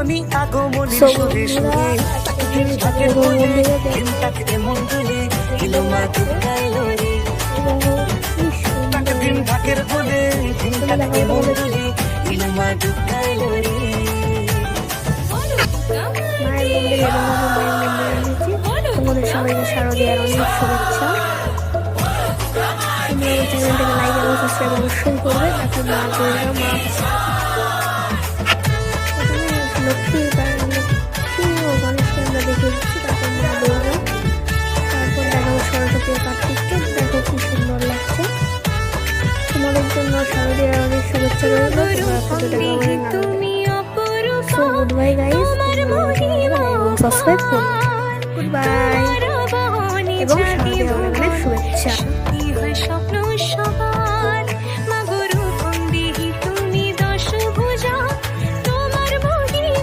আমি আগমনের সুরে সুরে ঢাকের বলে ঢিমটাক এমন দুলে এলো মা দুর্গা এলো রে দিন ঢাকের বলে ঢিমটাক এমন দুলে এলো মা দুর্গা এলো রে তোমাদের সবাইকে শারদীয়ার অনেক শুভেচ্ছা। তোমরা এই চ্যানেলটাকে লাইক এবং সাবস্ক্রাইব অবশ্যই করবে। তাকে মা দুর্গা মা লক্ষ্মী ও গণেশকে আমরা দেখে দিচ্ছি, তারপর মা দুর্গা, তারপর দেখো সরস্বতী ও কার্তিককে। দেখো কি সুন্দর লাগছে। তোমাদের জন্য শারদীয়ার অনেক শুভেচ্ছা রইল। গুড বাই গাইস, সাবস্ক্রাইব করুন। গুড বাই এবং শারদীয়ার অনেক শুভেচ্ছা।